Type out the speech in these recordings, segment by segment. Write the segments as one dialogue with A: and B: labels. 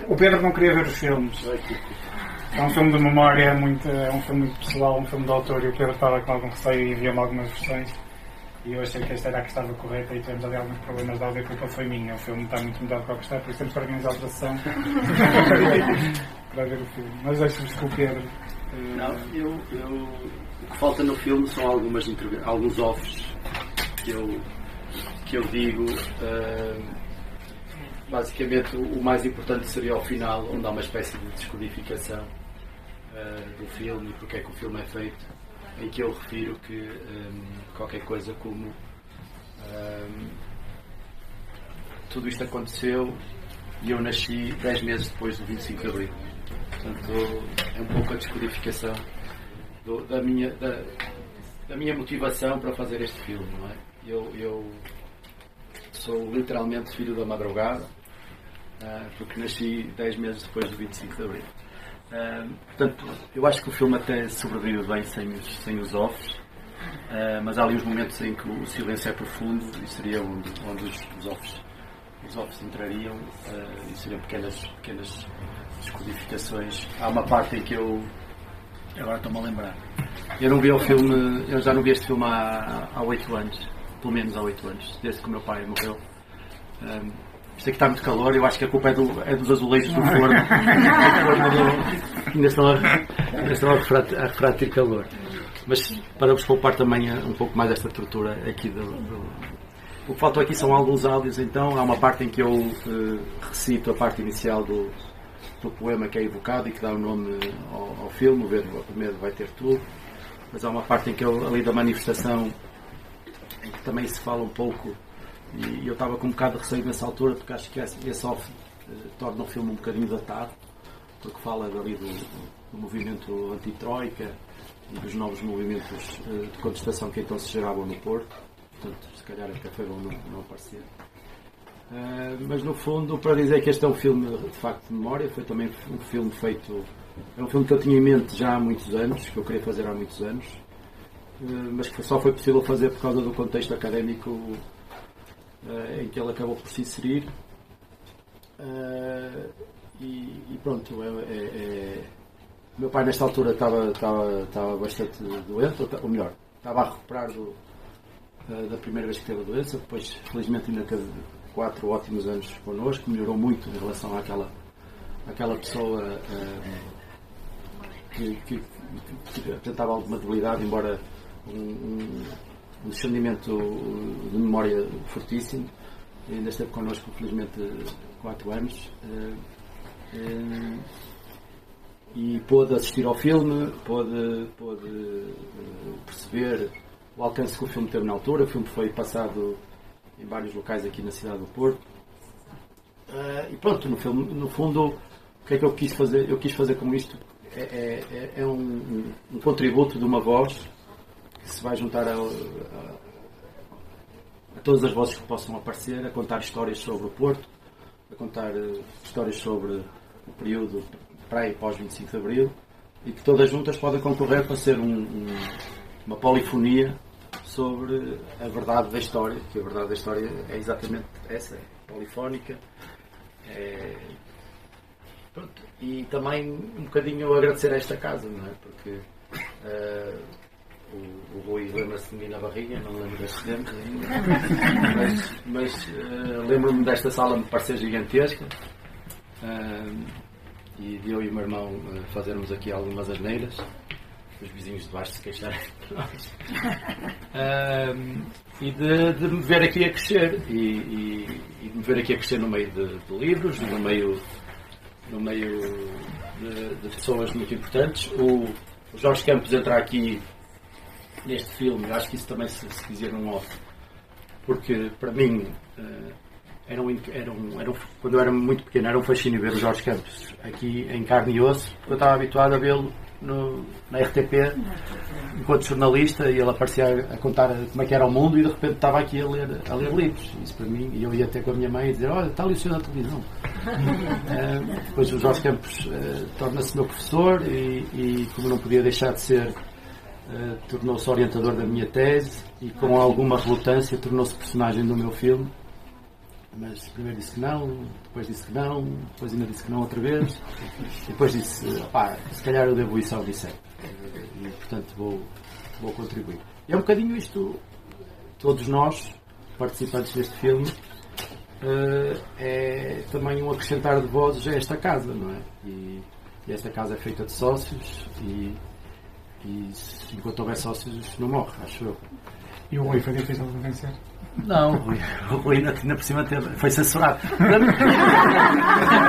A: O Pedro não queria ver os filmes. É um filme de memória, é um filme muito pessoal, um filme de autor, e o Pedro estava com algum receio e enviou-me algumas versões. E eu achei que esta era a que estava correta e tivemos ali alguns problemas de áudio, a culpa foi minha. O filme está muito melhor do que o que está, por isso temos que organizar a alteração para ver o filme. Mas deixe-vos com o Pedro.
B: Não, o que falta no filme são alguns offs que eu digo. Basicamente, o mais importante seria ao final, onde há uma espécie de descodificação do filme e porque é que o filme é feito, em que eu refiro que qualquer coisa como tudo isto aconteceu e eu nasci 10 meses depois do 25 de Abril. Portanto, é um pouco a descodificação da minha motivação para fazer este filme, não é? Eu sou literalmente filho da madrugada, porque nasci 10 meses depois do 25 de Abril. Portanto, eu acho que o filme até sobrevive bem sem os offs, mas há ali uns momentos em que o silêncio é profundo e seria onde os offs entrariam, e seriam pequenas descodificações. Há uma parte em que agora estou-me a lembrar, eu já não vi este filme há 8 anos, pelo menos há 8 anos, desde que o meu pai morreu. Sei que está muito calor, eu acho que a culpa é dos azulejos do forno. Ainda estão a refratir calor. Mas para vos poupar também um pouco mais esta tortura aqui O que faltou aqui são alguns áudios, então. Há uma parte em que eu recito a parte inicial do poema que é evocado e que dá o nome ao filme, o medo vai ter tudo. Mas há uma parte em que ali da manifestação, em que também se fala um pouco, e eu estava com um bocado de receio nessa altura, porque acho que esse off torna o filme um bocadinho datado, porque fala ali do movimento anti-troika e dos novos movimentos de contestação que então se geravam no Porto. Portanto, se calhar até foi bom não aparecer. Mas no fundo, para dizer que este é um filme de facto de memória, foi também um filme feito. É um filme que eu tinha em mente já há muitos anos, que eu queria fazer há muitos anos, mas que só foi possível fazer por causa do contexto académico em que ele acabou por se inserir. E pronto, o meu pai nesta altura estava bastante doente, ou melhor, estava a recuperar da primeira vez que teve a doença. Depois felizmente ainda teve 4 ótimos anos connosco, melhorou muito em relação àquela pessoa que apresentava alguma debilidade, embora um discernimento de memória fortíssimo. Ainda esteve connosco felizmente 4 anos. E pôde assistir ao filme, pôde perceber o alcance que o filme teve na altura. O filme foi passado em vários locais aqui na cidade do Porto. E pronto, no fundo, o que é que eu quis fazer? Eu quis fazer com isto é um contributo de uma voz que se vai juntar a todas as vozes que possam aparecer, a contar histórias sobre o Porto, a contar histórias sobre o período pré e pós 25 de Abril, e que todas juntas podem concorrer para ser uma polifonia sobre a verdade da história, que a verdade da história é exatamente essa, é polifónica. Pronto. E também um bocadinho agradecer a esta casa, não é? Porque o Rui lembra-se de mim na barriga, não lembro deste tempo ainda, mas lembro-me desta sala me parecer gigantesca, e de eu e o meu irmão fazermos aqui algumas asneiras, os vizinhos de baixo se queixarem de nós, e de me ver aqui a crescer, e de me ver aqui a crescer no meio de livros, no meio de pessoas muito importantes. O Jorge Campos entra aqui neste filme, eu acho que isso também se dizia num off, porque para mim quando eu era muito pequeno era um fascínio ver o Jorge Campos aqui em carne e osso, porque eu estava habituado a vê-lo na RTP enquanto jornalista, e ele aparecia a contar como é que era o mundo, e de repente estava aqui a ler livros. Isso para mim, e eu ia ter com a minha mãe e dizer: olha, está ali o senhor da televisão. Depois o Jorge Campos torna-se meu professor, e como não podia deixar de ser, tornou-se orientador da minha tese, e com alguma relutância tornou-se personagem do meu filme. mas primeiro disse que não, depois disse que não, depois ainda disse que não outra vez, e depois disse, pá, se calhar eu devo isso ao Odisseia, e portanto vou contribuir. E é um bocadinho isto, todos nós, participantes deste filme, é também um acrescentar de vozes a esta casa, não é? E esta casa é feita de sócios e enquanto houver sócios não morre, acho eu.
A: E o Rui foi difícil de vencer?
B: Não, o Rui ainda por cima foi censurado.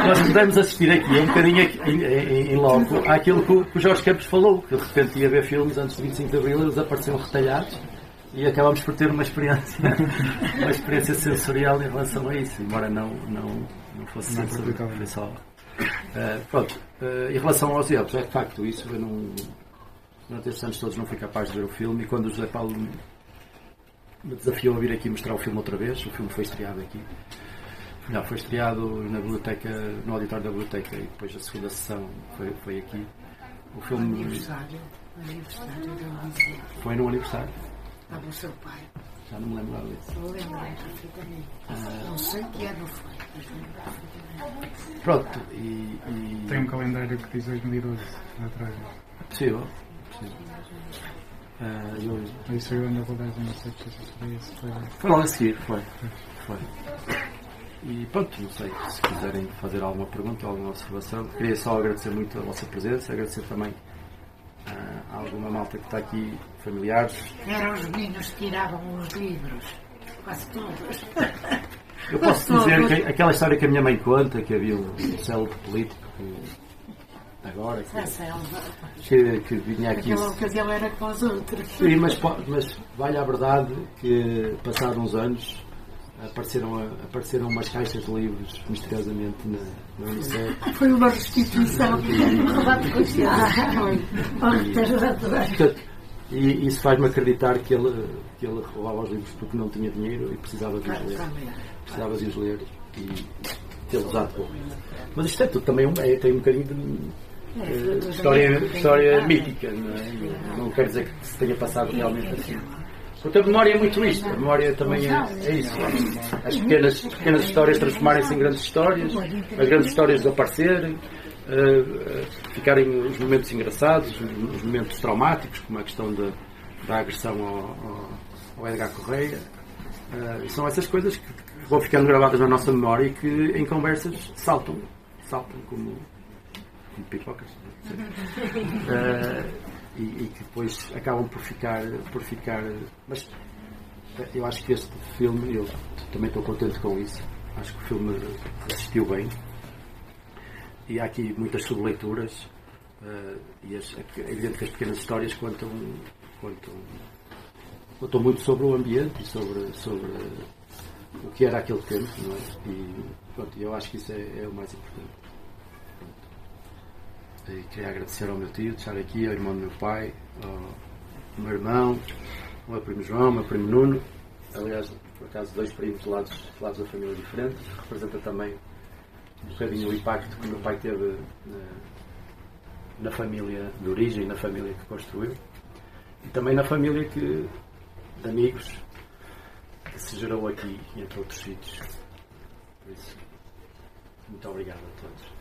B: Nós podemos assistir aqui um bocadinho em logo àquilo que o Jorge Campos falou, que de repente ia ver filmes antes de 25 de Abril, eles apareciam retalhados e acabámos por ter uma experiência sensorial em relação a isso, embora não fosse censurado, foi só. Pronto, em relação aos erros, é de facto isso, eu durante estes anos todos não fui capaz de ver o filme, e quando o José Paulo me desafiou a vir aqui mostrar o filme outra vez, o filme foi estreado aqui. Não, foi estreado na biblioteca, no auditório da biblioteca, e depois a segunda sessão foi aqui. O filme.
C: Aniversário dele.
B: Foi no aniversário.
C: Estava o seu pai.
B: Já não me lembro nada disso.
C: Eu lembro-me perfeitamente. Não sei que ano foi, mas lembro perfeitamente.
B: Pronto,
A: Tem um calendário que diz 2012 atrás.
B: Possível.
A: Isso foi onde a rodagem, não sei se
B: foi logo a seguir, foi. E pronto, não sei, se quiserem fazer alguma pergunta, alguma observação, queria só agradecer muito a vossa presença, agradecer também a alguma malta que está aqui, familiares.
C: Eram os meninos que tiravam os livros, quase todos.
B: Eu posso dizer que aquela história que a minha mãe conta, que havia um célebre político agora que vinha aqui.
C: Aquela ocasião era com os outros.
B: Sim, mas vale a verdade que passados uns anos apareceram umas caixas de livros misteriosamente na Unicef.
C: Foi uma restituição.
B: E isso faz-me acreditar que ele roubava os livros porque não tinha dinheiro e precisava de os ler e tê-los à boa. Mas isto é tudo também tem um bocadinho de história mítica, não é? Não quer dizer que se tenha passado realmente assim. Porque a memória é muito isto, a memória também é isso. As pequenas histórias transformarem-se em grandes histórias, as grandes histórias desaparecerem, ficarem os momentos engraçados, os momentos traumáticos, como a questão da agressão ao Edgar Correia. São essas coisas que vão ficando gravadas na nossa memória e que em conversas saltam como pipocas. E que depois acabam por ficar. Mas eu acho que este filme, eu também estou contente com isso. Acho que o filme assistiu bem. E há aqui muitas subleituras. E é evidente que as pequenas histórias contam muito sobre o ambiente e sobre o que era aquele tempo, não é? E pronto, eu acho que isso é o mais importante. E queria agradecer ao meu tio de estar aqui, ao irmão do meu pai, ao meu irmão, ao meu primo João, ao meu primo Nuno. Aliás, por acaso, dois primos de lados da família diferentes. Representa também um bocadinho o impacto que o meu pai teve na família de origem, na família que construiu. E também na família de amigos que se gerou aqui, entre outros sítios. Por isso, muito obrigado a todos.